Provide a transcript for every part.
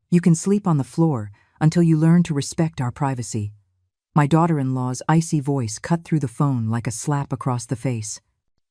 You can sleep on the floor until you learn to respect our privacy." My daughter-in-law's icy voice cut through the phone like a slap across the face.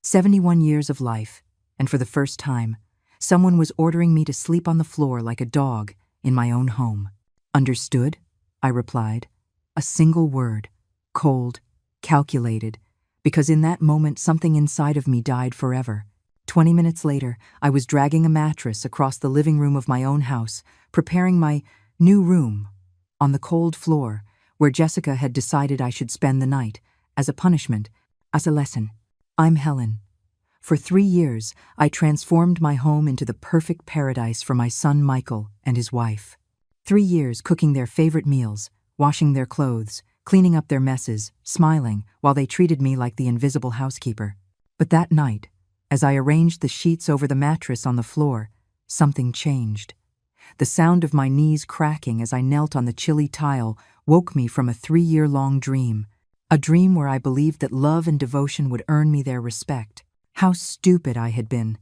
71 years of life, and for the first time, someone was ordering me to sleep on the floor like a dog in my own home. "Understood?" I replied. A single word, cold, calculated, because in that moment something inside of me died forever. 20 minutes later, I was dragging a mattress across the living room of my own house, preparing my new room on the cold floor where Jessica had decided I should spend the night, as a punishment, as a lesson. I'm Helen. For 3 years, I transformed my home into the perfect paradise for my son Michael and his wife. 3 years cooking their favorite meals, washing their clothes, cleaning up their messes, smiling while they treated me like the invisible housekeeper. But that night, as I arranged the sheets over the mattress on the floor, something changed. The sound of my knees cracking as I knelt on the chilly tile woke me from a 3-year-long dream, a dream where I believed that love and devotion would earn me their respect. How stupid I had been.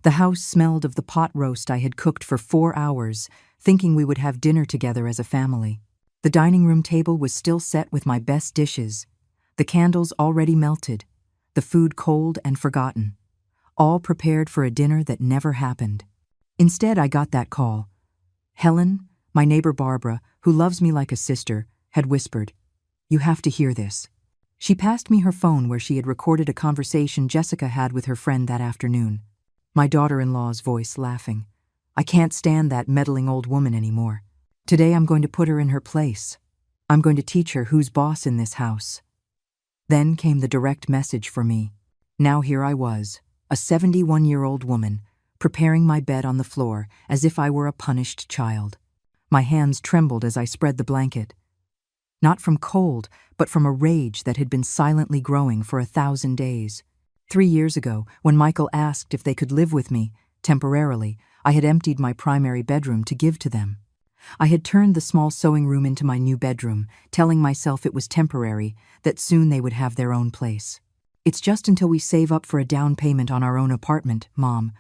The house smelled of the pot roast I had cooked for 4 hours, thinking we would have dinner together as a family. The dining room table was still set with my best dishes, the candles already melted, the food cold and forgotten, all prepared for a dinner that never happened. Instead, I got that call. Helen, my neighbor Barbara, who loves me like a sister, had whispered, "You have to hear this." She passed me her phone where she had recorded a conversation Jessica had with her friend that afternoon. My daughter-in-law's voice laughing. "I can't stand that meddling old woman anymore. Today I'm going to put her in her place. I'm going to teach her who's boss in this house." Then came the direct message for me. Now here I was, a 71-year-old woman, preparing my bed on the floor as if I were a punished child. My hands trembled as I spread the blanket. Not from cold, but from a rage that had been silently growing for 1,000 days. 3 years ago, when Michael asked if they could live with me, temporarily, I had emptied my primary bedroom to give to them. I had turned the small sewing room into my new bedroom, telling myself it was temporary, that soon they would have their own place. "It's just until we save up for a down payment on our own apartment, Mom,"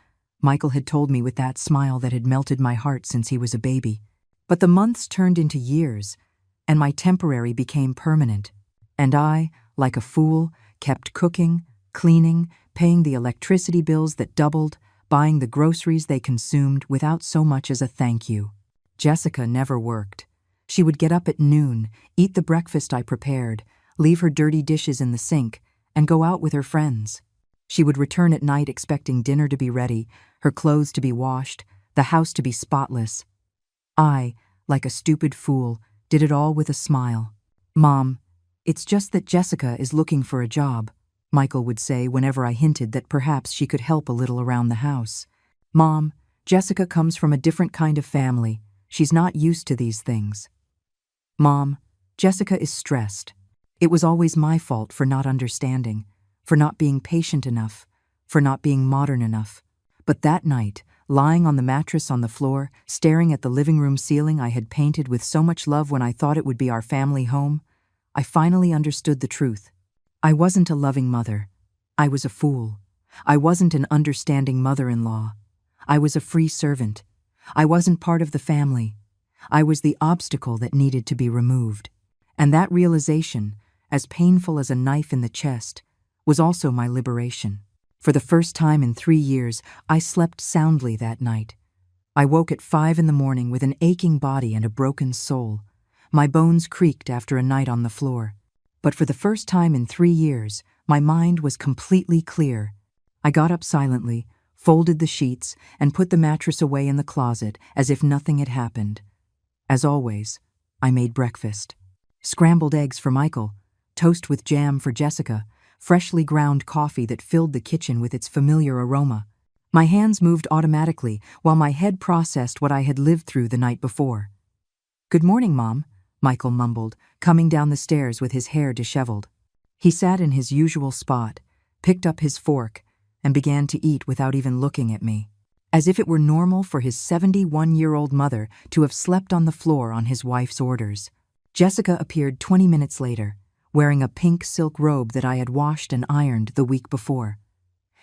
Michael had told me with that smile that had melted my heart since he was a baby. But the months turned into years, and my temporary became permanent. And I, like a fool, kept cooking, cleaning, paying the electricity bills that doubled, buying the groceries they consumed without so much as a thank you. Jessica never worked. She would get up at noon, eat the breakfast I prepared, leave her dirty dishes in the sink, and go out with her friends. She would return at night expecting dinner to be ready, her clothes to be washed, the house to be spotless. I, like a stupid fool, did it all with a smile. "Mom, it's just that Jessica is looking for a job," Michael would say whenever I hinted that perhaps she could help a little around the house. "Mom, Jessica comes from a different kind of family. She's not used to these things." "Mom, Jessica is stressed. It was always my fault for not understanding, for not being patient enough, for not being modern enough." But that night, lying on the mattress on the floor, staring at the living room ceiling I had painted with so much love when I thought it would be our family home, I finally understood the truth. I wasn't a loving mother. I was a fool. I wasn't an understanding mother-in-law. I was a free servant. I wasn't part of the family. I was the obstacle that needed to be removed. And that realization, as painful as a knife in the chest, was also my liberation. For the first time in 3 years, I slept soundly that night. I woke at 5 in the morning with an aching body and a broken soul. My bones creaked after a night on the floor. But for the first time in 3 years, my mind was completely clear. I got up silently, folded the sheets, and put the mattress away in the closet as if nothing had happened. As always, I made breakfast. Scrambled eggs for Michael, toast with jam for Jessica, freshly ground coffee that filled the kitchen with its familiar aroma. My hands moved automatically while my head processed what I had lived through the night before. "Good morning, Mom," Michael mumbled, coming down the stairs with his hair disheveled. He sat in his usual spot, picked up his fork, and began to eat without even looking at me, as if it were normal for his 71-year-old mother to have slept on the floor on his wife's orders. Jessica appeared 20 minutes later, wearing a pink silk robe that I had washed and ironed the week before.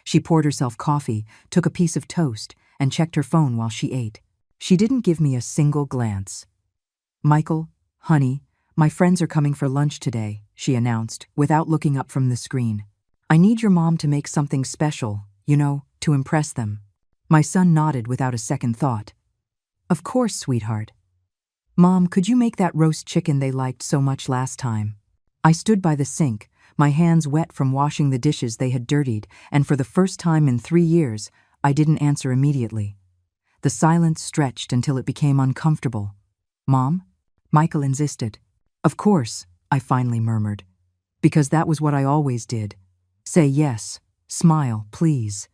She poured herself coffee, took a piece of toast, and checked her phone while she ate. She didn't give me a single glance. "Michael, honey, my friends are coming for lunch today," she announced, without looking up from the screen. "I need your mom to make something special, to impress them." My son nodded without a second thought. "Of course, sweetheart. Mom, could you make that roast chicken they liked so much last time?" I stood by the sink, my hands wet from washing the dishes they had dirtied, and for the first time in 3 years, I didn't answer immediately. The silence stretched until it became uncomfortable. "Mom?" Michael insisted. "Of course," I finally murmured, because that was what I always did. Say yes, smile, please.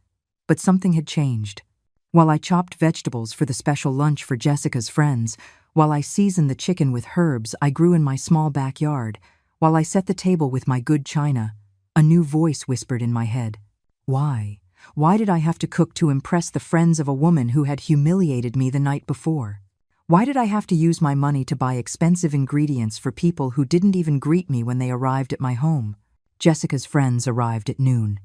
But something had changed. While I chopped vegetables for the special lunch for Jessica's friends, while I seasoned the chicken with herbs I grew in my small backyard, while I set the table with my good china, a new voice whispered in my head. Why? Why did I have to cook to impress the friends of a woman who had humiliated me the night before? Why did I have to use my money to buy expensive ingredients for people who didn't even greet me when they arrived at my home? Jessica's friends arrived at noon.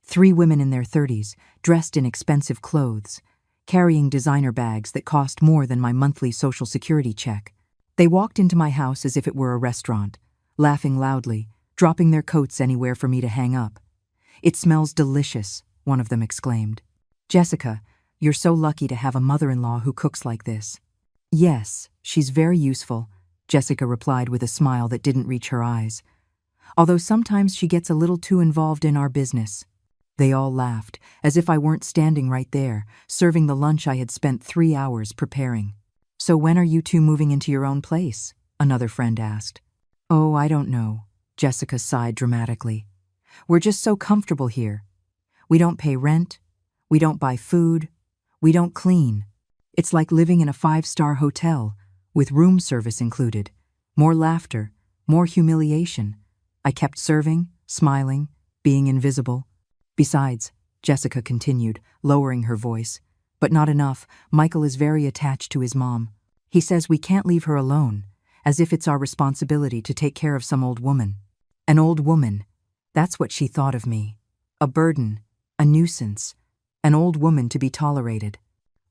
3 women in their 30s, dressed in expensive clothes, carrying designer bags that cost more than my monthly Social Security check. They walked into my house as if it were a restaurant, laughing loudly, dropping their coats anywhere for me to hang up. "It smells delicious," one of them exclaimed. "Jessica, you're so lucky to have a mother-in-law who cooks like this." "Yes, she's very useful," Jessica replied with a smile that didn't reach her eyes. "Although sometimes she gets a little too involved in our business." They all laughed, as if I weren't standing right there, serving the lunch I had spent 3 hours preparing. "So when are you two moving into your own place?" another friend asked. "Oh, I don't know," Jessica sighed dramatically. "We're just so comfortable here. We don't pay rent, we don't buy food, we don't clean. It's like living in a 5-star hotel, with room service included. More laughter, more humiliation. I kept serving, smiling, being invisible. Besides," Jessica continued, lowering her voice, "but not enough, Michael is very attached to his mom. He says we can't leave her alone, as if it's our responsibility to take care of some old woman. An old woman, that's what she thought of me. A burden, a nuisance, an old woman to be tolerated."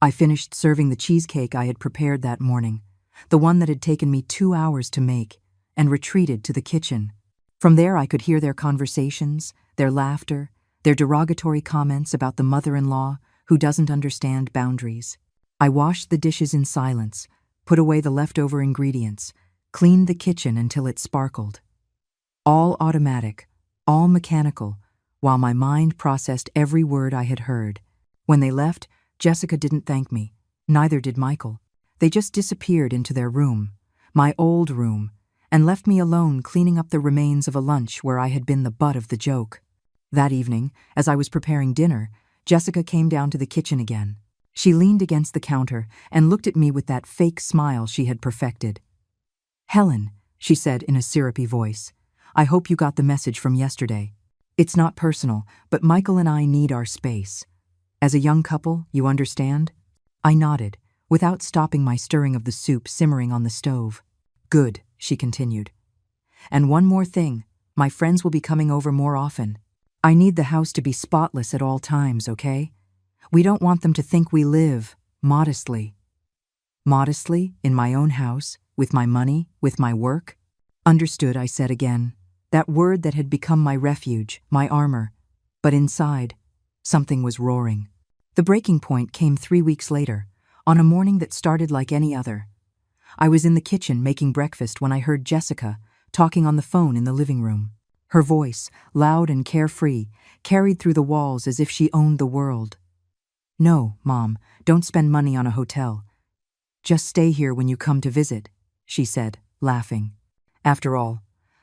I finished serving the cheesecake I had prepared that morning, the one that had taken me 2 hours to make, and retreated to the kitchen. From there I could hear their conversations, their laughter, their derogatory comments about the mother-in-law who doesn't understand boundaries. I washed the dishes in silence, put away the leftover ingredients, cleaned the kitchen until it sparkled. All automatic, all mechanical, while my mind processed every word I had heard. When they left, Jessica didn't thank me, neither did Michael. They just disappeared into their room, my old room, and left me alone cleaning up the remains of a lunch where I had been the butt of the joke. That evening, as I was preparing dinner, Jessica came down to the kitchen again. She leaned against the counter and looked at me with that fake smile she had perfected. "Helen," she said in a syrupy voice, "I hope you got the message from yesterday. It's not personal, but Michael and I need our space. As a young couple, you understand?" I nodded, without stopping my stirring of the soup simmering on the stove. "Good," she continued. "And one more thing, my friends will be coming over more often. I need the house to be spotless at all times, okay? We don't want them to think we live modestly." "Modestly, in my own house, with my money, with my work?" "Understood," I said again, that word that had become my refuge, my armor. But inside, something was roaring. The breaking point came 3 weeks later, on a morning that started like any other. I was in the kitchen making breakfast when I heard Jessica talking on the phone in the living room. Her voice, loud and carefree, carried through the walls as if she owned the world. "No, Mom, don't spend money on a hotel. Just stay here when you come to visit," she said, laughing. "After all,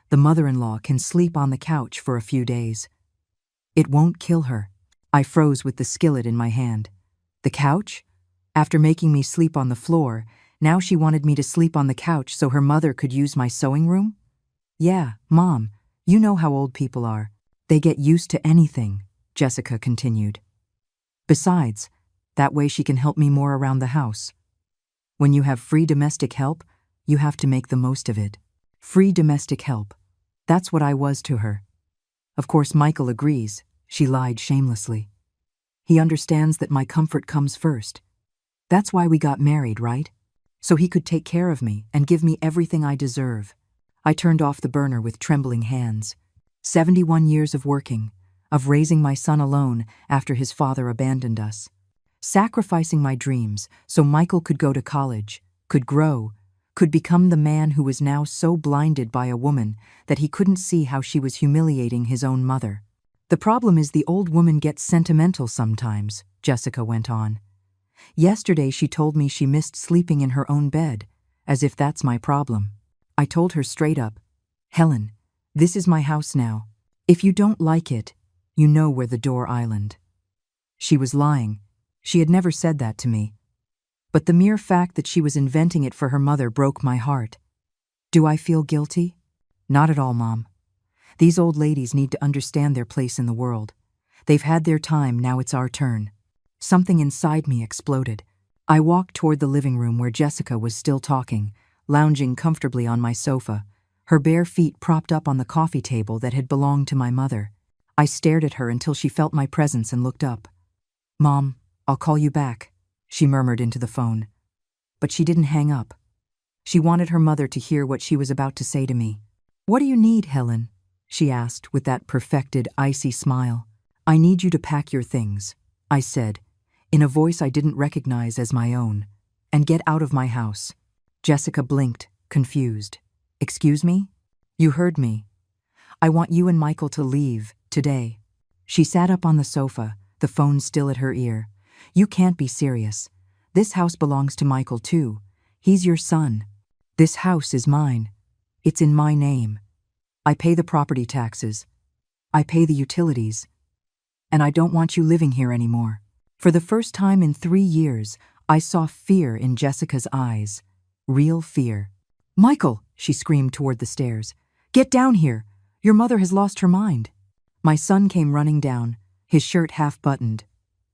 the mother-in-law can sleep on the couch for a few days. It won't kill her." I froze with the skillet in my hand. The couch? After making me sleep on the floor, now she wanted me to sleep on the couch so her mother could use my sewing room? "Yeah, Mom, you know how old people are. They get used to anything," Jessica continued. "Besides, that way she can help me more around the house. When you have free domestic help, you have to make the most of it." Free domestic help. That's what I was to her. Of course, Michael agrees. She lied shamelessly. He understands that my comfort comes first. That's why we got married, right? So he could take care of me and give me everything I deserve. I turned off the burner with trembling hands. 71 years of working, of raising my son alone after his father abandoned us. Sacrificing my dreams so Michael could go to college, could grow, could become the man who was now so blinded by a woman that he couldn't see how she was humiliating his own mother. The problem is the old woman gets sentimental sometimes, Jessica went on. Yesterday she told me she missed sleeping in her own bed, as if that's my problem. I told her straight up, Helen, this is my house now. If you don't like it, you know where the door island. She was lying. She had never said that to me. But the mere fact that she was inventing it for her mother broke my heart. Do I feel guilty? Not at all, Mom. These old ladies need to understand their place in the world. They've had their time, now it's our turn. Something inside me exploded. I walked toward the living room where Jessica was still talking, lounging comfortably on my sofa, her bare feet propped up on the coffee table that had belonged to my mother. I stared at her until she felt my presence and looked up. Mom, I'll call you back, she murmured into the phone. But she didn't hang up. She wanted her mother to hear what she was about to say to me. What do you need, Helen? She asked with that perfected, icy smile. I need you to pack your things, I said, in a voice I didn't recognize as my own, and get out of my house. Jessica blinked, confused. Excuse me? You heard me. I want you and Michael to leave, today. She sat up on the sofa, the phone still at her ear. You can't be serious. This house belongs to Michael too. He's your son. This house is mine. It's in my name. I pay the property taxes. I pay the utilities. And I don't want you living here anymore. For the first time in 3 years, I saw fear in Jessica's eyes. Real fear. Michael, she screamed toward the stairs. Get down here. Your mother has lost her mind. My son came running down, his shirt half-buttoned.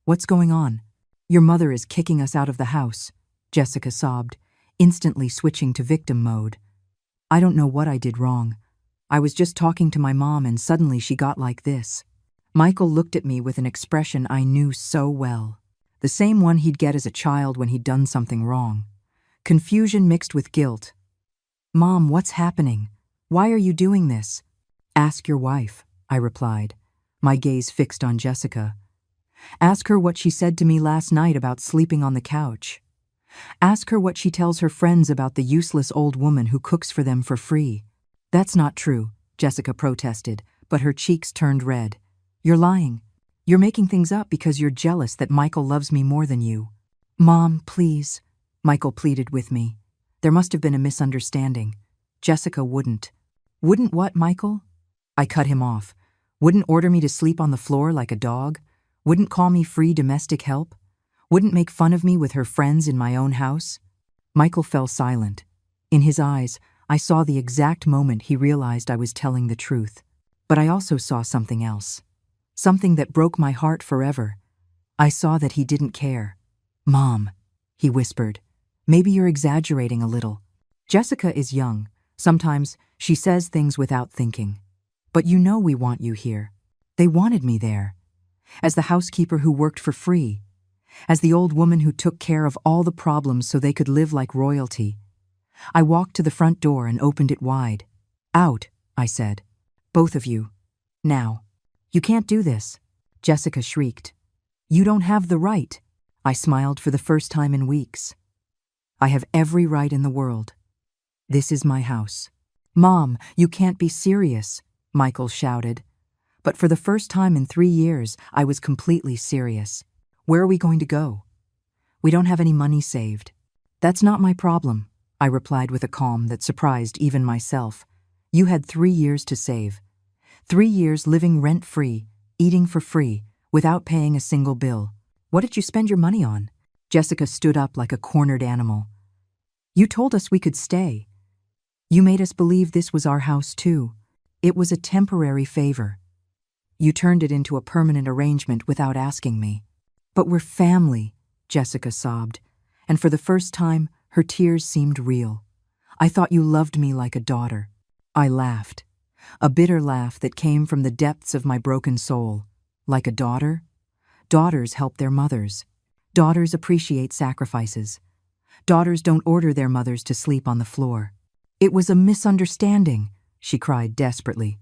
What's going on? Your mother is kicking us out of the house, Jessica sobbed, instantly switching to victim mode. I don't know what I did wrong. I was just talking to my mom and suddenly she got like this. Michael looked at me with an expression I knew so well. The same one he'd get as a child when he'd done something wrong. Confusion mixed with guilt. Mom, what's happening? Why are you doing this? Ask your wife, I replied, my gaze fixed on Jessica. Ask her what she said to me last night about sleeping on the couch. Ask her what she tells her friends about the useless old woman who cooks for them for free. That's not true, Jessica protested, but her cheeks turned red. You're lying. You're making things up because you're jealous that Michael loves me more than you. Mom, please, Michael pleaded with me. There must have been a misunderstanding. Jessica wouldn't. Wouldn't what, Michael? I cut him off. Wouldn't order me to sleep on the floor like a dog? Wouldn't call me free domestic help? Wouldn't make fun of me with her friends in my own house? Michael fell silent. In his eyes, I saw the exact moment he realized I was telling the truth. But I also saw something else. Something that broke my heart forever. I saw that he didn't care. Mom, he whispered, maybe you're exaggerating a little. Jessica is young. Sometimes she says things without thinking. But you know we want you here. They wanted me there. As the housekeeper who worked for free. As the old woman who took care of all the problems so they could live like royalty. I walked to the front door and opened it wide. Out, I said. Both of you. Now. You can't do this, Jessica shrieked. You don't have the right. I smiled for the first time in weeks. I have every right in the world. This is my house. Mom, you can't be serious, Michael shouted. But for the first time in 3 years, I was completely serious. Where are we going to go? We don't have any money saved. That's not my problem, I replied with a calm that surprised even myself. You had 3 years to save. 3 years living rent-free, eating for free, without paying a single bill. What did you spend your money on? Jessica stood up like a cornered animal. You told us we could stay. You made us believe this was our house too. It was a temporary favor. You turned it into a permanent arrangement without asking me. But we're family, Jessica sobbed, and for the first time, her tears seemed real. I thought you loved me like a daughter. I laughed. A bitter laugh that came from the depths of my broken soul. Like a daughter? Daughters help their mothers. Daughters appreciate sacrifices. Daughters don't order their mothers to sleep on the floor. It was a misunderstanding, she cried desperately.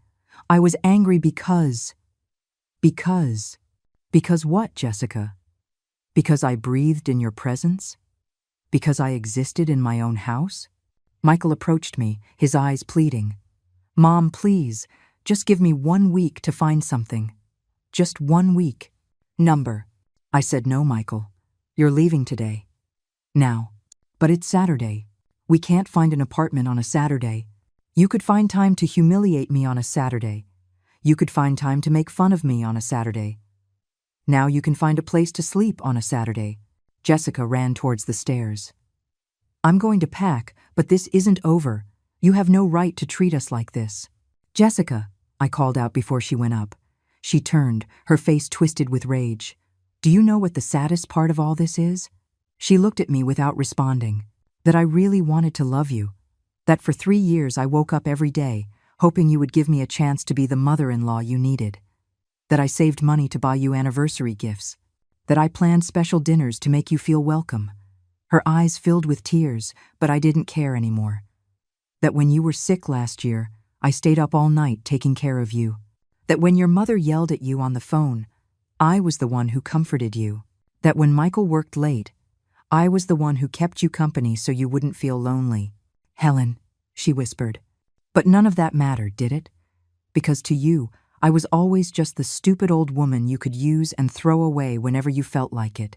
I was angry because... Because what, Jessica? Because I breathed in your presence? Because I existed in my own house? Michael approached me, his eyes pleading. Mom, please, just give me 1 week to find something. Just 1 week. Number. I said, no, Michael. You're leaving today. Now. But it's Saturday. We can't find an apartment on a Saturday. You could find time to humiliate me on a Saturday. You could find time to make fun of me on a Saturday. Now you can find a place to sleep on a Saturday. Jessica ran towards the stairs. I'm going to pack, but this isn't over. You have no right to treat us like this. Jessica, I called out before she went up. She turned, her face twisted with rage. Do you know what the saddest part of all this is? She looked at me without responding. That I really wanted to love you. That for 3 years I woke up every day, hoping you would give me a chance to be the mother-in-law you needed. That I saved money to buy you anniversary gifts. That I planned special dinners to make you feel welcome. Her eyes filled with tears, but I didn't care anymore. That when you were sick last year, I stayed up all night taking care of you. That when your mother yelled at you on the phone, I was the one who comforted you. That when Michael worked late, I was the one who kept you company so you wouldn't feel lonely. Helen, she whispered. But none of that mattered, did it? Because to you, I was always just the stupid old woman you could use and throw away whenever you felt like it.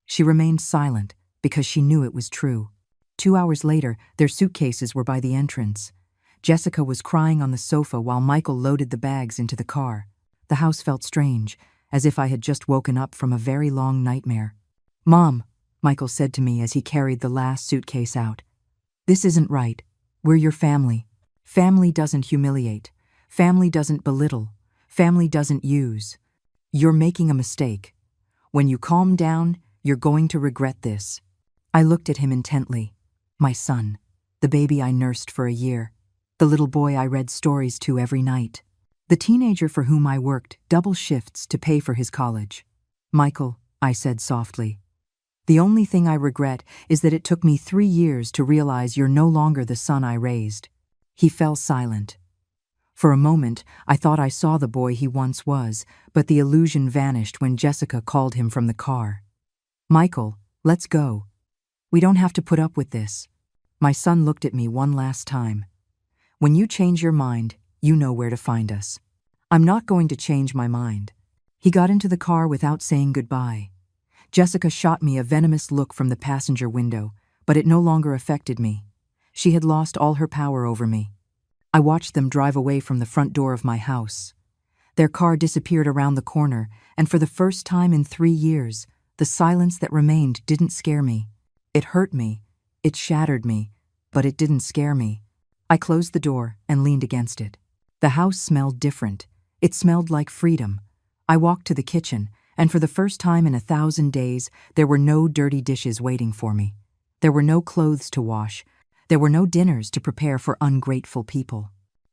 She remained silent because she knew it was true. 2 hours later, their suitcases were by the entrance. Jessica was crying on the sofa while Michael loaded the bags into the car. The house felt strange, as if I had just woken up from a very long nightmare. Mom, Michael said to me as he carried the last suitcase out. This isn't right. We're your family. Family doesn't humiliate. Family doesn't belittle. Family doesn't use. You're making a mistake. When you calm down, you're going to regret this. I looked at him intently. My son, the baby I nursed for a year, the little boy I read stories to every night, the teenager for whom I worked double shifts to pay for his college. Michael, I said softly, the only thing I regret is that it took me 3 years to realize you're no longer the son I raised. He fell silent. For a moment, I thought I saw the boy he once was, but the illusion vanished when Jessica called him from the car. Michael, let's go. We don't have to put up with this. My son looked at me one last time. When you change your mind, you know where to find us. I'm not going to change my mind. He got into the car without saying goodbye. Jessica shot me a venomous look from the passenger window, but it no longer affected me. She had lost all her power over me. I watched them drive away from the front door of my house. Their car disappeared around the corner, and for the first time in 3 years, the silence that remained didn't scare me. It hurt me, it shattered me, but it didn't scare me. I closed the door and leaned against it. The house smelled different. It smelled like freedom. I walked to the kitchen, and for the first time in 1,000 days, there were no dirty dishes waiting for me. There were no clothes to wash. There were no dinners to prepare for ungrateful people.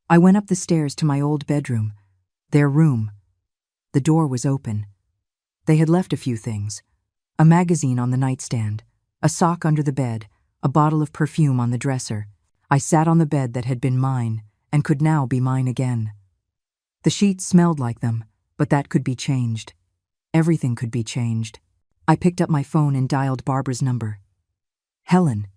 I went up the stairs to my old bedroom. Their room. The door was open. They had left a few things. A magazine on the nightstand, a sock under the bed, a bottle of perfume on the dresser. I sat on the bed that had been mine and could now be mine again. The sheets smelled like them, but that could be changed. Everything could be changed. I picked up my phone and dialed Barbara's number. Helen,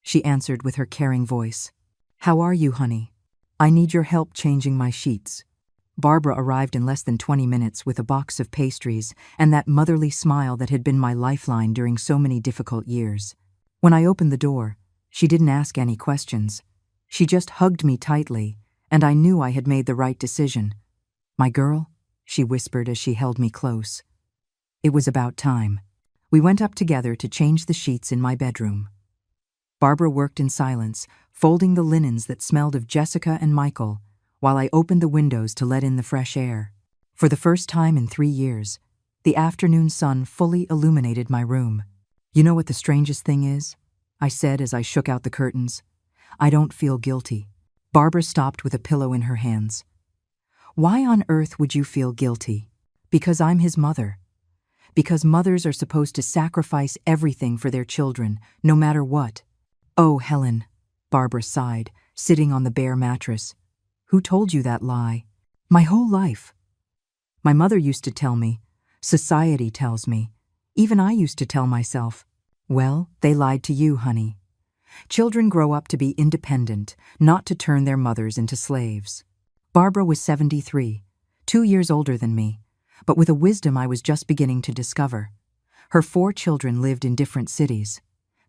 she answered with her caring voice. How are you, honey? I need your help changing my sheets. Barbara arrived in less than 20 minutes with a box of pastries and that motherly smile that had been my lifeline during so many difficult years. When I opened the door, she didn't ask any questions. She just hugged me tightly, and I knew I had made the right decision. My girl, she whispered as she held me close. It was about time. We went up together to change the sheets in my bedroom. Barbara worked in silence, folding the linens that smelled of Jessica and Michael, while I opened the windows to let in the fresh air. For the first time in 3 years, the afternoon sun fully illuminated my room. You know what the strangest thing is? I said as I shook out the curtains. I don't feel guilty. Barbara stopped with a pillow in her hands. Why on earth would you feel guilty? Because I'm his mother. Because mothers are supposed to sacrifice everything for their children, no matter what. Oh, Helen, Barbara sighed, sitting on the bare mattress. Who told you that lie? My whole life. My mother used to tell me. Society tells me. Even I used to tell myself. Well, they lied to you, honey. Children grow up to be independent, not to turn their mothers into slaves. Barbara was 73, 2 years older than me, but with a wisdom I was just beginning to discover. Her 4 children lived in different cities.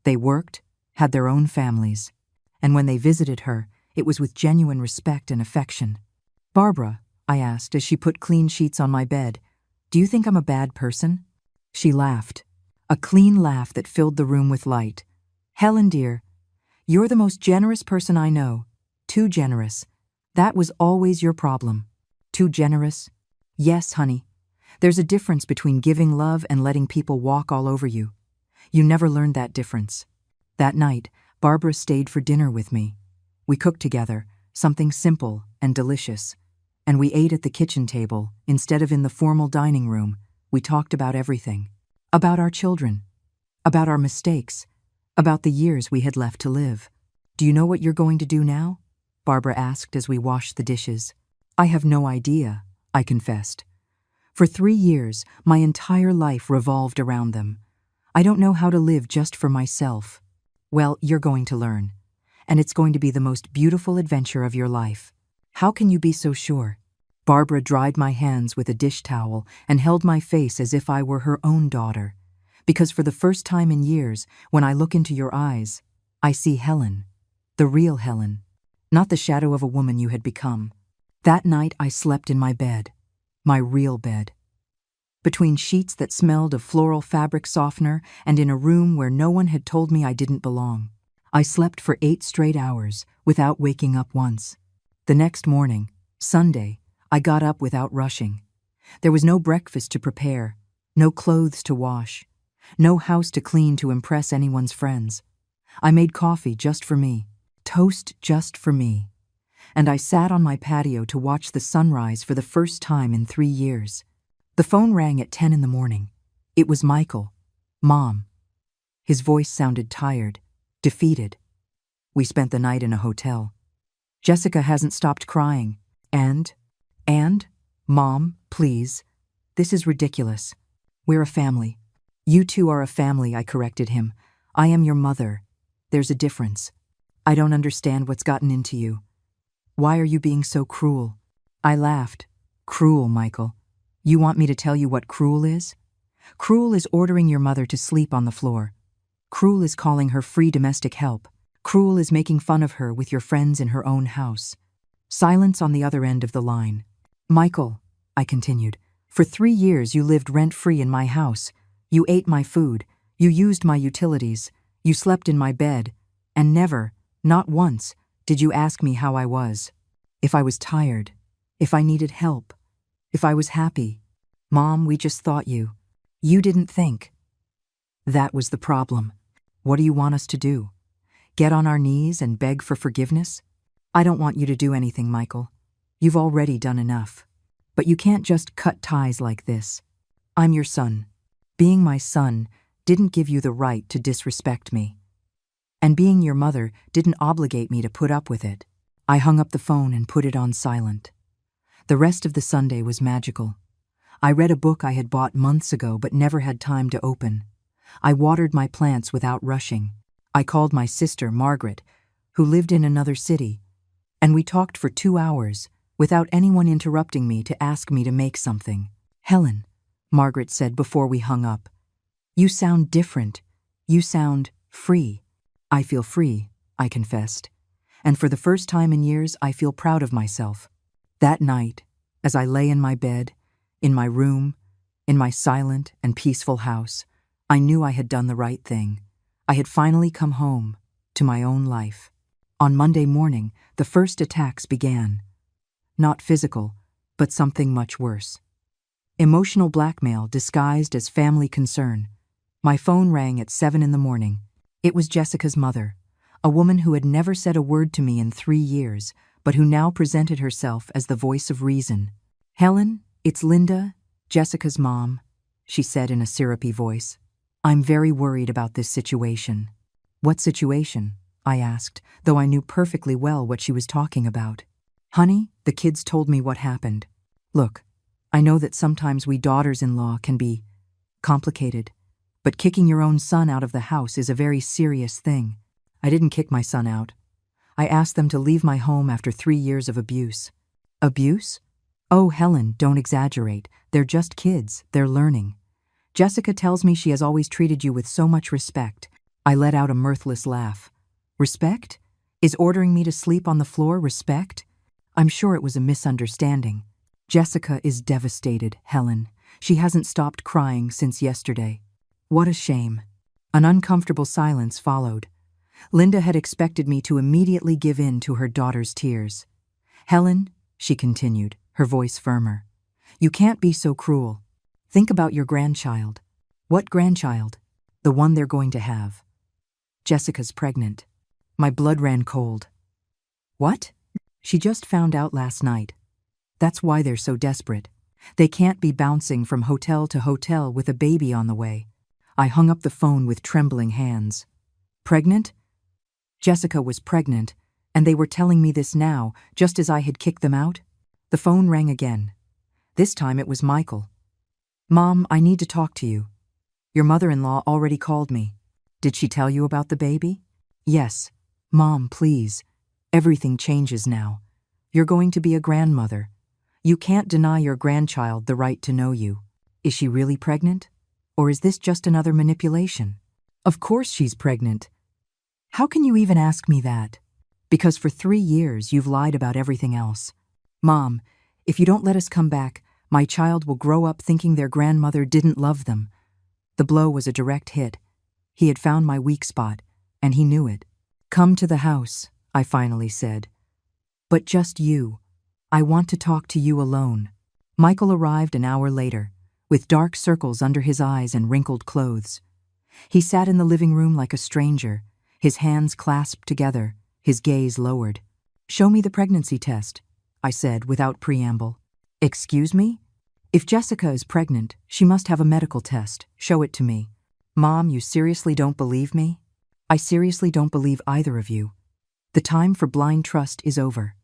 They worked, had their own families, and when they visited her, it was with genuine respect and affection. Barbara, I asked as she put clean sheets on my bed, do you think I'm a bad person? She laughed, a clean laugh that filled the room with light. Helen, dear, you're the most generous person I know. Too generous. That was always your problem. Too generous? Yes, honey. There's a difference between giving love and letting people walk all over you. You never learned that difference. That night, Barbara stayed for dinner with me. We cooked together, something simple and delicious. And we ate at the kitchen table, instead of in the formal dining room. We talked about everything. About our children. About our mistakes. About the years we had left to live. Do you know what you're going to do now? Barbara asked as we washed the dishes. I have no idea, I confessed. For 3 years, my entire life revolved around them. I don't know how to live just for myself. Well, you're going to learn. And it's going to be the most beautiful adventure of your life. How can you be so sure? Barbara dried my hands with a dish towel and held my face as if I were her own daughter. Because for the first time in years, when I look into your eyes, I see Helen. The real Helen. Not the shadow of a woman you had become. That night I slept in my bed. My real bed. Between sheets that smelled of floral fabric softener and in a room where no one had told me I didn't belong. I slept for 8 straight hours without waking up once. The next morning, Sunday, I got up without rushing. There was no breakfast to prepare, no clothes to wash, no house to clean to impress anyone's friends. I made coffee just for me, toast just for me, and I sat on my patio to watch the sunrise for the first time in 3 years. The phone rang at 10 in the morning. It was Michael. Mom. His voice sounded tired, defeated. We spent the night in a hotel. Jessica hasn't stopped crying. And, Mom, please. This is ridiculous. We're a family. You two are a family, I corrected him. I am your mother. There's a difference. I don't understand what's gotten into you. Why are you being so cruel? I laughed. Cruel, Michael. You want me to tell you what cruel is? Cruel is ordering your mother to sleep on the floor. Cruel is calling her free domestic help. Cruel is making fun of her with your friends in her own house. Silence on the other end of the line. Michael, I continued, for 3 years you lived rent-free in my house. You ate my food. You used my utilities. You slept in my bed. And never, not once, did you ask me how I was. If I was tired. If I needed help. If I was happy. Mom, we just thought you. You didn't think. That was the problem. What do you want us to do? Get on our knees and beg for forgiveness? I don't want you to do anything, Michael. You've already done enough. But you can't just cut ties like this. I'm your son. Being my son didn't give you the right to disrespect me. And being your mother didn't obligate me to put up with it. I hung up the phone and put it on silent. The rest of the Sunday was magical. I read a book I had bought months ago but never had time to open. I watered my plants without rushing. I called my sister, Margaret, who lived in another city, and we talked for 2 hours without anyone interrupting me to ask me to make something. Helen, Margaret said before we hung up, you sound different. You sound free. I feel free, I confessed, and for the first time in years I feel proud of myself. That night, as I lay in my bed, in my room, in my silent and peaceful house, I knew I had done the right thing. I had finally come home to my own life. On Monday morning, the first attacks began. Not physical, but something much worse. Emotional blackmail disguised as family concern. My phone rang at 7 in the morning. It was Jessica's mother, a woman who had never said a word to me in 3 years, but who now presented herself as the voice of reason. Helen, it's Linda, Jessica's mom. she said in a syrupy voice. I'm very worried about this situation. What situation? I asked, though I knew perfectly well what she was talking about. Honey, the kids told me what happened. Look, I know that sometimes we daughters-in-law can be complicated, but kicking your own son out of the house is a very serious thing. I didn't kick my son out. I asked them to leave my home after 3 years of abuse. Abuse? Oh, Helen, don't exaggerate. They're just kids. They're learning. Jessica tells me she has always treated you with so much respect. I let out a mirthless laugh. Respect? Is ordering me to sleep on the floor respect? I'm sure it was a misunderstanding. Jessica is devastated, Helen. She hasn't stopped crying since yesterday. What a shame. An uncomfortable silence followed. Linda had expected me to immediately give in to her daughter's tears. Helen, she continued, her voice firmer, you can't be so cruel. Think about your grandchild. What grandchild? The one they're going to have. Jessica's pregnant. My blood ran cold. What? She just found out last night. That's why they're so desperate. They can't be bouncing from hotel to hotel with a baby on the way. I hung up the phone with trembling hands. Pregnant? Jessica was pregnant, and they were telling me this now, just as I had kicked them out? The phone rang again. This time it was Michael. Mom, I need to talk to you. Your mother-in-law already called me. Did she tell you about the baby? Yes. Mom, please. Everything changes now. You're going to be a grandmother. You can't deny your grandchild the right to know you. Is she really pregnant? Or is this just another manipulation? Of course she's pregnant. How can you even ask me that? Because for 3 years you've lied about everything else. Mom, if you don't let us come back, my child will grow up thinking their grandmother didn't love them. The blow was a direct hit. He had found my weak spot, and he knew it. Come to the house, I finally said. But just you. I want to talk to you alone. Michael arrived an hour later, with dark circles under his eyes and wrinkled clothes. He sat in the living room like a stranger, his hands clasped together, his gaze lowered. Show me the pregnancy test, I said without preamble. Excuse me? If Jessica is pregnant, she must have a medical test. Show it to me. Mom, you seriously don't believe me? I seriously don't believe either of you. The time for blind trust is over.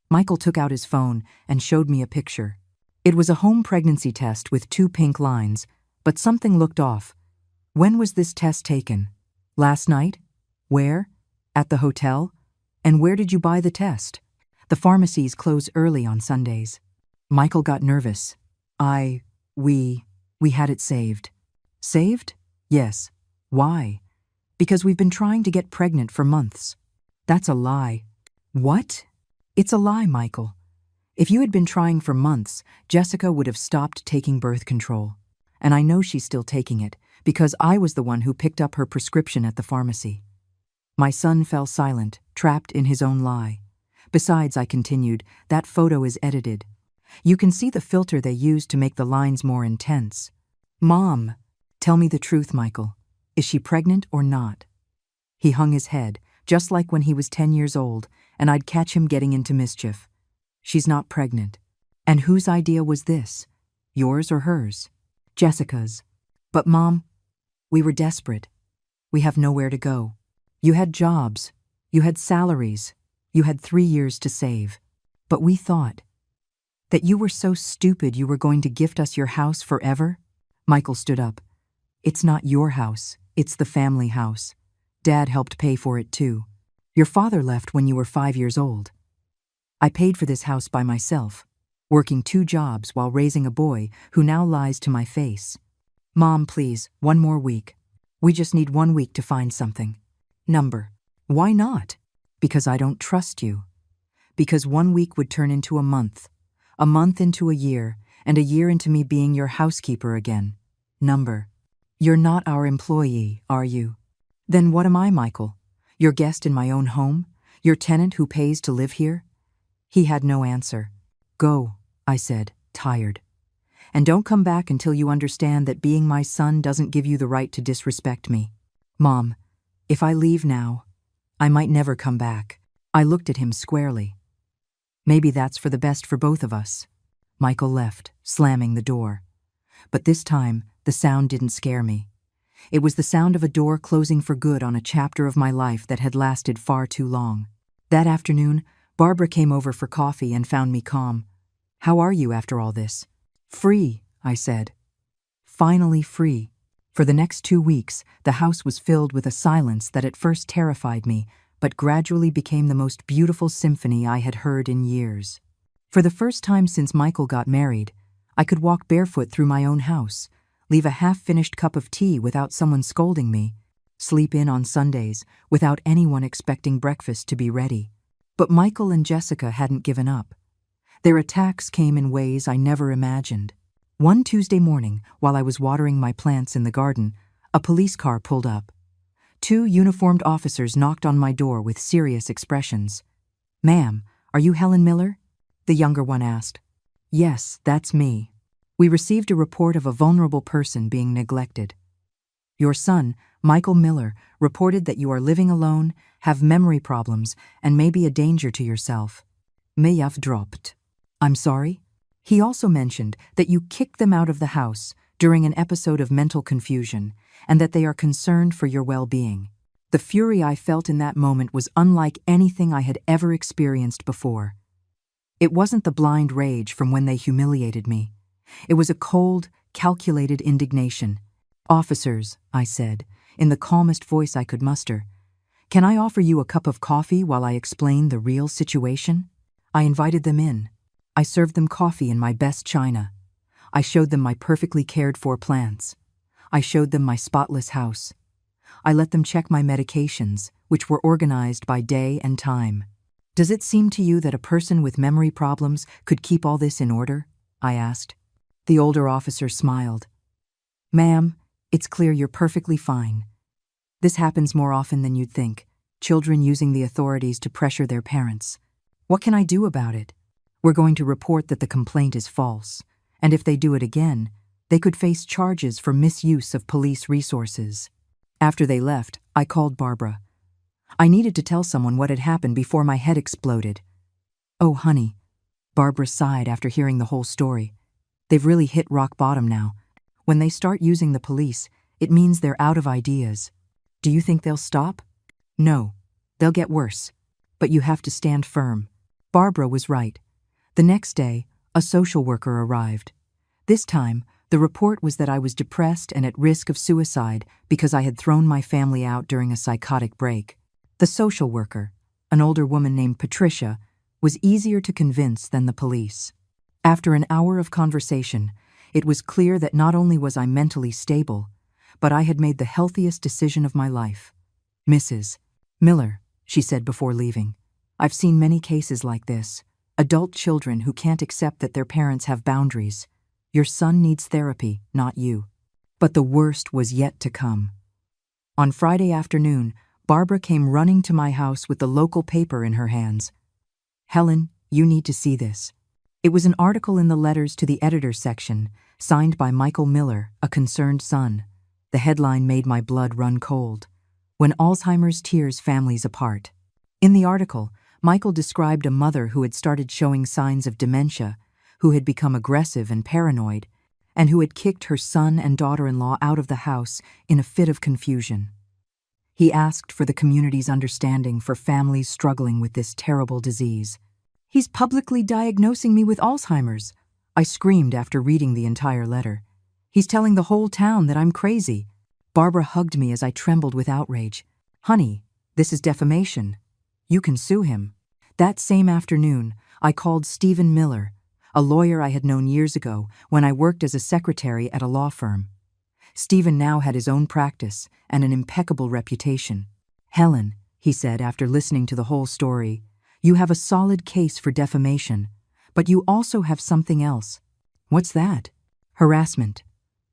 Michael took out his phone and showed me a picture. It was a home pregnancy test with 2 pink lines, but something looked off. When was this test taken? Last night? Where? At the hotel? And where did you buy the test? The pharmacies close early on Sundays. Michael got nervous. We had it saved. Saved? Yes. Why? Because we've been trying to get pregnant for months. That's a lie. What? It's a lie, Michael. If you had been trying for months, Jessica would have stopped taking birth control. And I know she's still taking it, because I was the one who picked up her prescription at the pharmacy. My son fell silent, trapped in his own lie. Besides, I continued, that photo is edited. You can see the filter they used to make the lines more intense. Mom, tell me the truth, Michael. Is she pregnant or not? He hung his head, just like when he was 10 years old, and I'd catch him getting into mischief. She's not pregnant. And whose idea was this? Yours or hers? Jessica's. But Mom, we were desperate. We have nowhere to go. You had jobs. You had salaries. You had 3 years to save. But we thought that you were so stupid you were going to gift us your house forever? Michael stood up. It's not your house. It's the family house. Dad helped pay for it too. Your father left when you were 5 years old. I paid for this house by myself, working 2 jobs while raising a boy who now lies to my face. Mom, please, 1 more week. We just need 1 week to find something. Number. Why not? Because I don't trust you. Because 1 week would turn into a month into a year, and a year into me being your housekeeper again. Number. You're not our employee, are you? Then what am I, Michael? Your guest in my own home? Your tenant who pays to live here? He had no answer. Go, I said, tired. And don't come back until you understand that being my son doesn't give you the right to disrespect me. Mom, if I leave now, I might never come back. I looked at him squarely. Maybe that's for the best for both of us. Michael left, slamming the door. But this time, the sound didn't scare me. It was the sound of a door closing for good on a chapter of my life that had lasted far too long. That afternoon, Barbara came over for coffee and found me calm. "How are you after all this?" "Free," I said. Finally free. For the next 2 weeks, the house was filled with a silence that at first terrified me, but gradually became the most beautiful symphony I had heard in years. For the first time since Michael got married, I could walk barefoot through my own house, leave a half-finished cup of tea without someone scolding me, sleep in on Sundays without anyone expecting breakfast to be ready. But Michael and Jessica hadn't given up. Their attacks came in ways I never imagined. One Tuesday morning, while I was watering my plants in the garden, a police car pulled up. 2 uniformed officers knocked on my door with serious expressions. "Ma'am, are you Helen Miller?" the younger one asked. "Yes, that's me. We received a report of a vulnerable person being neglected. Your son, Michael Miller, reported that you are living alone, have memory problems, and may be a danger to yourself. May have dropped." "I'm sorry?" He also mentioned that you kicked them out of the house during an episode of mental confusion and that they are concerned for your well-being. The fury I felt in that moment was unlike anything I had ever experienced before. It wasn't the blind rage from when they humiliated me. It was a cold, calculated indignation. "Officers," I said, in the calmest voice I could muster, "can I offer you a cup of coffee while I explain the real situation?" I invited them in. I served them coffee in my best china. I showed them my perfectly cared-for plants. I showed them my spotless house. I let them check my medications, which were organized by day and time. "Does it seem to you that a person with memory problems could keep all this in order?" I asked. The older officer smiled. "Ma'am, it's clear you're perfectly fine. This happens more often than you'd think, children using the authorities to pressure their parents. What can I do about it? We're going to report that the complaint is false, and if they do it again, they could face charges for misuse of police resources." After they left, I called Barbara. I needed to tell someone what had happened before my head exploded. "Oh, honey," Barbara sighed after hearing the whole story. "They've really hit rock bottom now. When they start using the police, it means they're out of ideas. Do you think they'll stop?" "No, they'll get worse. But you have to stand firm." Barbara was right. The next day, a social worker arrived. This time, the report was that I was depressed and at risk of suicide because I had thrown my family out during a psychotic break. The social worker, an older woman named Patricia, was easier to convince than the police. After an hour of conversation, it was clear that not only was I mentally stable, but I had made the healthiest decision of my life. "Mrs. Miller," she said before leaving, "I've seen many cases like this. Adult children who can't accept that their parents have boundaries. Your son needs therapy, not you." But the worst was yet to come. On Friday afternoon, Barbara came running to my house with the local paper in her hands. "Helen, you need to see this." It was an article in the letters to the editor section, signed by Michael Miller, a concerned son. The headline made my blood run cold. "When Alzheimer's Tears Families Apart." In the article, Michael described a mother who had started showing signs of dementia, who had become aggressive and paranoid, and who had kicked her son and daughter-in-law out of the house in a fit of confusion. He asked for the community's understanding for families struggling with this terrible disease. "He's publicly diagnosing me with Alzheimer's," I screamed after reading the entire letter. "He's telling the whole town that I'm crazy." Barbara hugged me as I trembled with outrage. "Honey, this is defamation. You can sue him." That same afternoon, I called Stephen Miller, a lawyer I had known years ago when I worked as a secretary at a law firm. Stephen now had his own practice and an impeccable reputation. "Helen," he said after listening to the whole story, "you have a solid case for defamation, but you also have something else." "What's that?" "Harassment.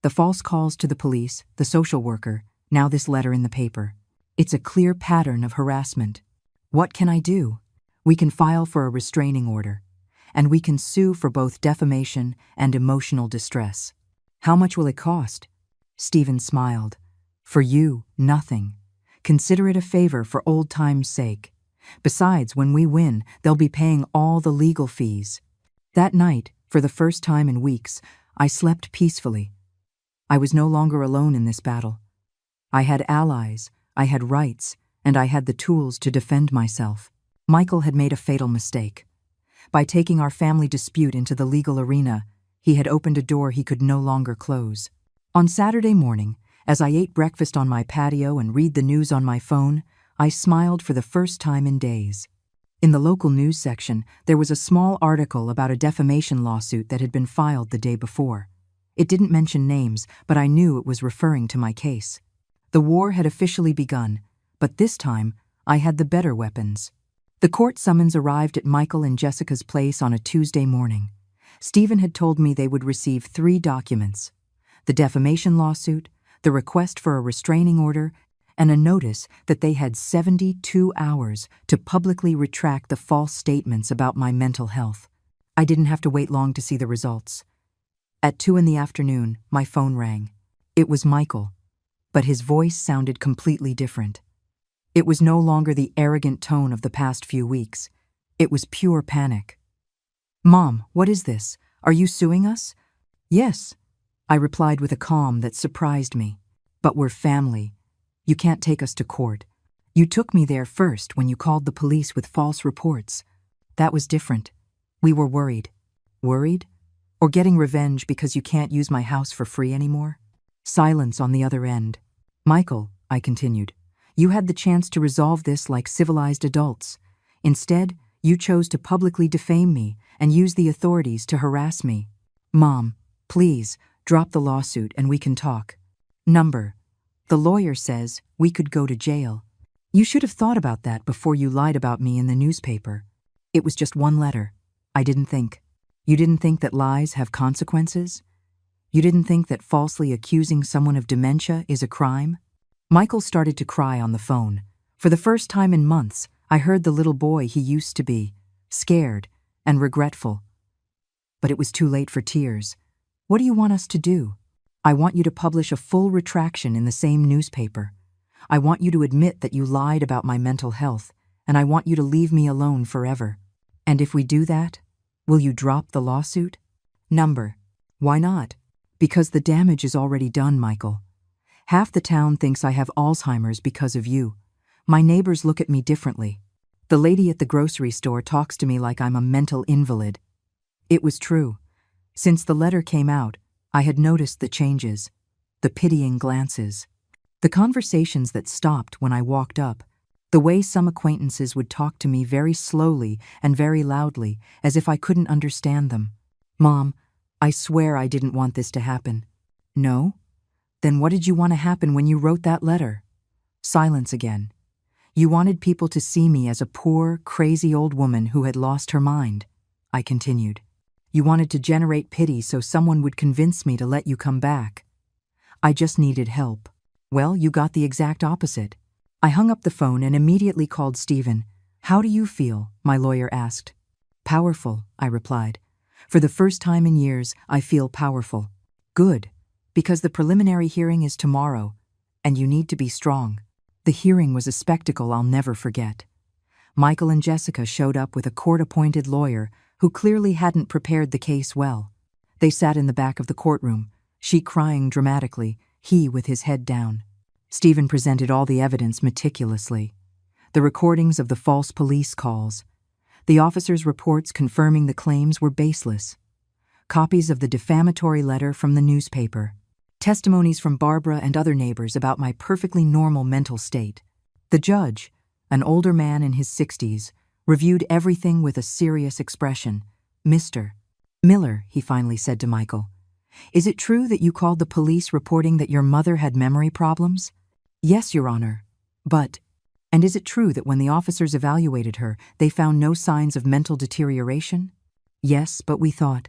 The false calls to the police, the social worker, now this letter in the paper. It's a clear pattern of harassment. What can I do? We can file for a restraining order, and we can sue for both defamation and emotional distress." "How much will it cost?" Stephen smiled. "For you, nothing. Consider it a favor for old time's sake. Besides, when we win, they'll be paying all the legal fees." That night, for the first time in weeks, I slept peacefully, I was no longer alone in this battle. I had allies, I had rights, and I had the tools to defend myself. Michael had made a fatal mistake. By taking our family dispute into the legal arena, he had opened a door he could no longer close. On Saturday morning, as I ate breakfast on my patio and read the news on my phone, I smiled for the first time in days. In the local news section, there was a small article about a defamation lawsuit that had been filed the day before. It didn't mention names, but I knew it was referring to my case. The war had officially begun, but this time, I had the better weapons. The court summons arrived at Michael and Jessica's place on a Tuesday morning. Stephen had told me they would receive 3 documents: the defamation lawsuit, the request for a restraining order, and a notice that they had 72 hours to publicly retract the false statements about my mental health. I didn't have to wait long to see the results. At 2 in the afternoon, my phone rang. It was Michael, but his voice sounded completely different. It was no longer the arrogant tone of the past few weeks. It was pure panic. "Mom, what is this? Are you suing us?" "Yes," I replied with a calm that surprised me. "But we're family. You can't take us to court. You took me there first when you called the police with false reports. That was different. We were worried." "Worried? Or getting revenge because you can't use my house for free anymore?" Silence on the other end. "Michael," I continued, "you had the chance to resolve this like civilized adults. Instead, you chose to publicly defame me and use the authorities to harass me. Mom, please, drop the lawsuit and we can talk. The lawyer says we could go to jail. You should have thought about that before you lied about me in the newspaper. It was just one letter. I didn't think. You didn't think that lies have consequences? You didn't think that falsely accusing someone of dementia is a crime?" Michael started to cry on the phone. For the first time in months, I heard the little boy he used to be, scared and regretful. But it was too late for tears. "What do you want us to do?" "I want you to publish a full retraction in the same newspaper. I want you to admit that you lied about my mental health, and I want you to leave me alone forever. And if we do that, will you drop the lawsuit?" "Why not?" "Because the damage is already done, Michael. Half the town thinks I have Alzheimer's because of you. My neighbors look at me differently. The lady at the grocery store talks to me like I'm a mental invalid." It was true. Since the letter came out, I had noticed the changes, the pitying glances, the conversations that stopped when I walked up, the way some acquaintances would talk to me very slowly and very loudly, as if I couldn't understand them. "Mom, I swear I didn't want this to happen." "No? Then what did you want to happen when you wrote that letter?" Silence again. "You wanted people to see me as a poor, crazy old woman who had lost her mind," I continued. "You wanted to generate pity so someone would convince me to let you come back. I just needed help. Well, you got the exact opposite." I hung up the phone and immediately called Stephen. "How do you feel?" my lawyer asked. "Powerful," I replied. "For the first time in years, I feel powerful." "Good, because the preliminary hearing is tomorrow, and you need to be strong." The hearing was a spectacle I'll never forget. Michael and Jessica showed up with a court-appointed lawyer who clearly hadn't prepared the case well. They sat in the back of the courtroom, she crying dramatically, he with his head down. Stephen presented all the evidence meticulously. The recordings of the false police calls. The officers' reports confirming the claims were baseless. Copies of the defamatory letter from the newspaper. Testimonies from Barbara and other neighbors about my perfectly normal mental state. The judge, an older man in his 60s, reviewed everything with a serious expression. "Mr. Miller," he finally said to Michael, "is it true that you called the police reporting that your mother had memory problems?" "Yes, Your Honor. But, and is it true that when the officers evaluated her, they found no signs of mental deterioration?" "Yes, but we thought."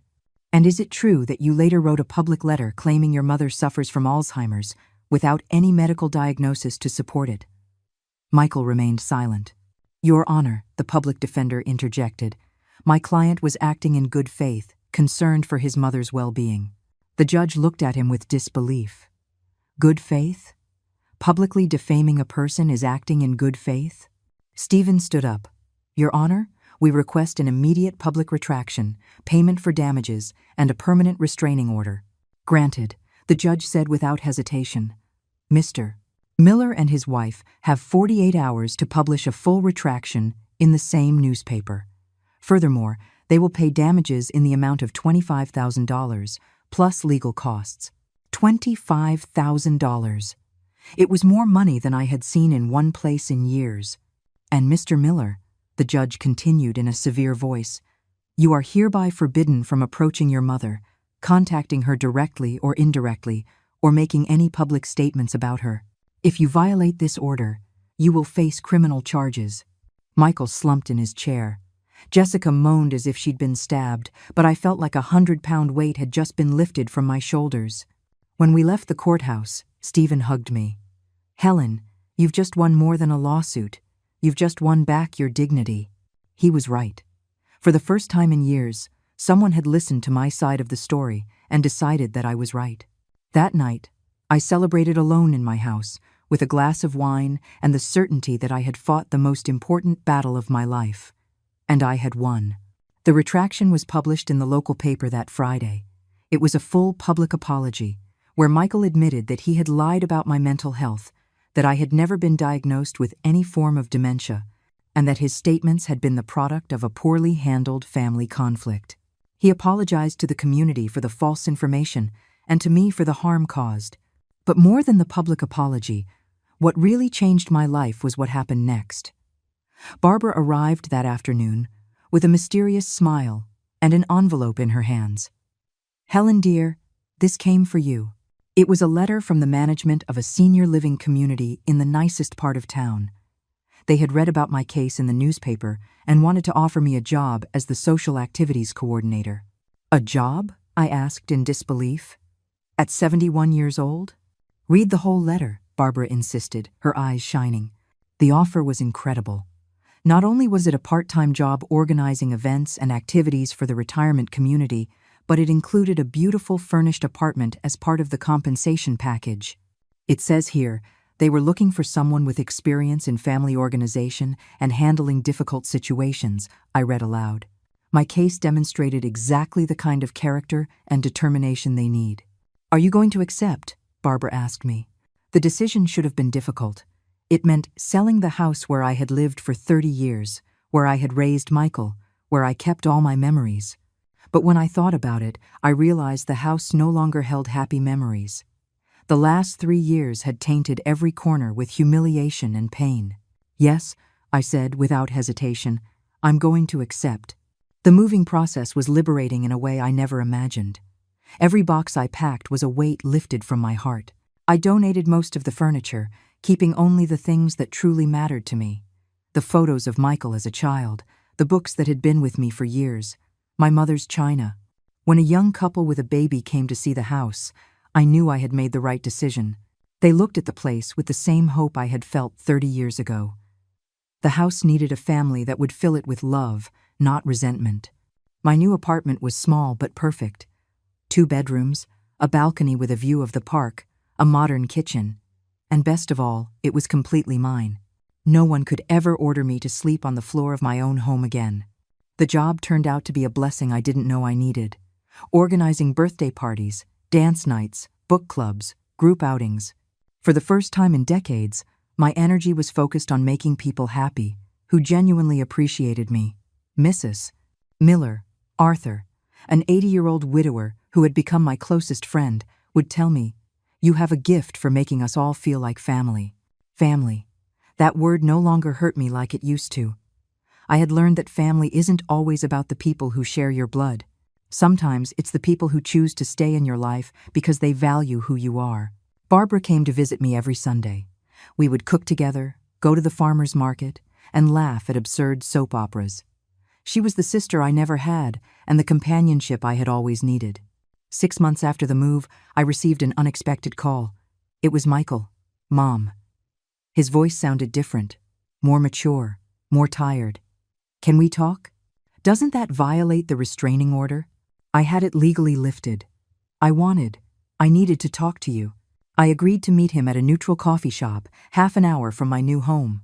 "And is it true that you later wrote a public letter claiming your mother suffers from Alzheimer's without any medical diagnosis to support it?" Michael remained silent. "Your Honor," the public defender interjected, "my client was acting in good faith, concerned for his mother's well-being." The judge looked at him with disbelief. Good faith? Publicly defaming a person is acting in good faith? Stephen stood up. "Your Honor, we request an immediate public retraction, payment for damages, and a permanent restraining order." "Granted," The judge said without hesitation, "Mr. Miller and his wife have 48 hours to publish a full retraction in the same newspaper. Furthermore, they will pay damages in the amount of $25,000 plus legal costs." $25,000. It was more money than I had seen in one place in years. "And Mr. Miller," the judge continued in a severe voice, "you are hereby forbidden from approaching your mother, contacting her directly or indirectly, or making any public statements about her. If you violate this order, you will face criminal charges." Michael slumped in his chair. Jessica moaned as if she'd been stabbed, but I felt like a 100-pound weight had just been lifted from my shoulders. When we left the courthouse, Stephen hugged me. "Helen, you've just won more than a lawsuit. You've just won back your dignity." He was right. For the first time in years, someone had listened to my side of the story and decided that I was right. That night, I celebrated alone in my house, with a glass of wine and the certainty that I had fought the most important battle of my life. And I had won. The retraction was published in the local paper that Friday. It was a full public apology, where Michael admitted that he had lied about my mental health, that I had never been diagnosed with any form of dementia, and that his statements had been the product of a poorly handled family conflict. He apologized to the community for the false information and to me for the harm caused. But more than the public apology, what really changed my life was what happened next. Barbara arrived that afternoon with a mysterious smile and an envelope in her hands. "Helen dear, this came for you." It was a letter from the management of a senior living community in the nicest part of town. They had read about my case in the newspaper and wanted to offer me a job as the social activities coordinator. "A job?" I asked in disbelief. "At 71 years old?" "Read the whole letter," Barbara insisted, her eyes shining. The offer was incredible. Not only was it a part-time job organizing events and activities for the retirement community, but it included a beautiful furnished apartment as part of the compensation package. It says here, they were looking for someone with experience in family organization and handling difficult situations, I read aloud. My case demonstrated exactly the kind of character and determination they need. "Are you going to accept?" Barbara asked me. The decision should have been difficult. It meant selling the house where I had lived for 30 years, where I had raised Michael, where I kept all my memories. But when I thought about it, I realized the house no longer held happy memories. The last 3 years had tainted every corner with humiliation and pain. "Yes," I said without hesitation, "I'm going to accept." The moving process was liberating in a way I never imagined. Every box I packed was a weight lifted from my heart. I donated most of the furniture, keeping only the things that truly mattered to me. The photos of Michael as a child, the books that had been with me for years, my mother's china. When a young couple with a baby came to see the house, I knew I had made the right decision. They looked at the place with the same hope I had felt 30 years ago. The house needed a family that would fill it with love, not resentment. My new apartment was small but perfect. 2 bedrooms, a balcony with a view of the park, a modern kitchen. And best of all, it was completely mine. No one could ever order me to sleep on the floor of my own home again. The job turned out to be a blessing I didn't know I needed. Organizing birthday parties, dance nights, book clubs, group outings. For the first time in decades, my energy was focused on making people happy, who genuinely appreciated me. Mrs. Miller, Arthur, an 80-year-old widower who had become my closest friend, would tell me, "You have a gift for making us all feel like family." Family. That word no longer hurt me like it used to. I had learned that family isn't always about the people who share your blood. Sometimes it's the people who choose to stay in your life because they value who you are. Barbara came to visit me every Sunday. We would cook together, go to the farmer's market, and laugh at absurd soap operas. She was the sister I never had and the companionship I had always needed. 6 months after the move, I received an unexpected call. It was Michael. "Mom." His voice sounded different, more mature, more tired. "Can we talk?" "Doesn't that violate the restraining order?" "I had it legally lifted. I needed to talk to you." I agreed to meet him at a neutral coffee shop, half an hour from my new home.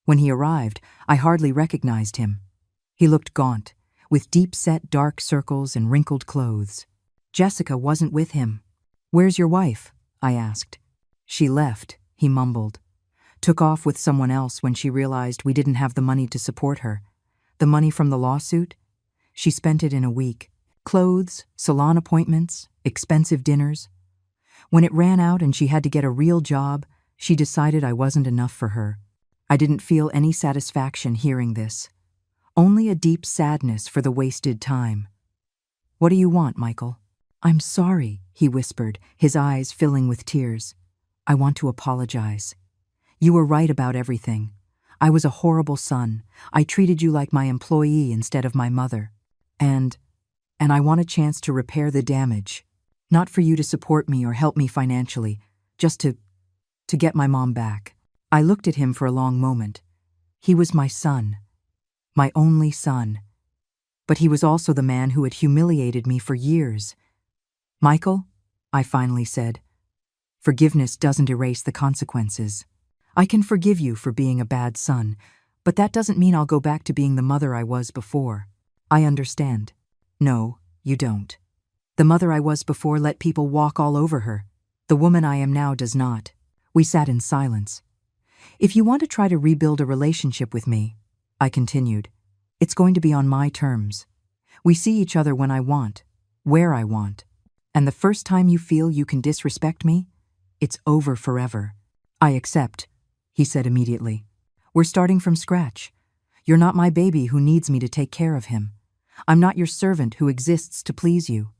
When he arrived, I hardly recognized him. He looked gaunt, with deep-set dark circles and wrinkled clothes. Jessica wasn't with him. "Where's your wife?" I asked. "She left," he mumbled. "Took off with someone else when she realized we didn't have the money to support her. The money from the lawsuit? She spent it in a week. Clothes, salon appointments, expensive dinners. When it ran out and she had to get a real job, she decided I wasn't enough for her. I didn't feel any satisfaction hearing this. Only a deep sadness for the wasted time. What do you want, Michael?" "I'm sorry," he whispered, his eyes filling with tears. "I want to apologize. You were right about everything. I was a horrible son. I treated you like my employee instead of my mother. And I want a chance to repair the damage. Not for you to support me or help me financially, just to get my mom back." I looked at him for a long moment. He was my son. My only son. But he was also the man who had humiliated me for years. "Michael," I finally said, "forgiveness doesn't erase the consequences. I can forgive you for being a bad son, but that doesn't mean I'll go back to being the mother I was before. I understand." "No, you don't. The mother I was before let people walk all over her. The woman I am now does not." We sat in silence. "If you want to try to rebuild a relationship with me," I continued, "it's going to be on my terms. We see each other when I want, where I want. And the first time you feel you can disrespect me, it's over forever." "I accept," he said immediately. "We're starting from scratch. You're not my baby who needs me to take care of him. I'm not your servant who exists to please you.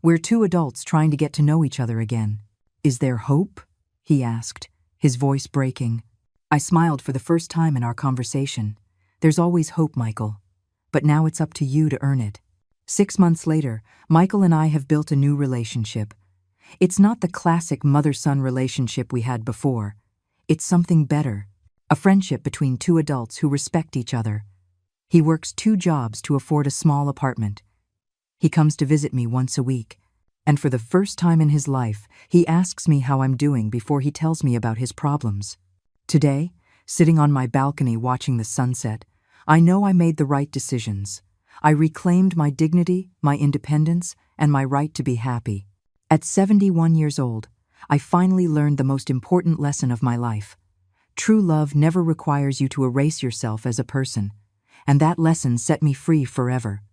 We're two adults trying to get to know each other again." "Is there hope?" he asked, his voice breaking. I smiled for the first time in our conversation. "There's always hope, Michael. But now it's up to you to earn it." 6 months later, Michael and I have built a new relationship. It's not the classic mother-son relationship we had before. It's something better, a friendship between two adults who respect each other. He works 2 jobs to afford a small apartment. He comes to visit me once a week, and for the first time in his life, he asks me how I'm doing before he tells me about his problems. Today, sitting on my balcony watching the sunset, I know I made the right decisions. I reclaimed my dignity, my independence, and my right to be happy. At 71 years old, I finally learned the most important lesson of my life. True love never requires you to erase yourself as a person, and that lesson set me free forever.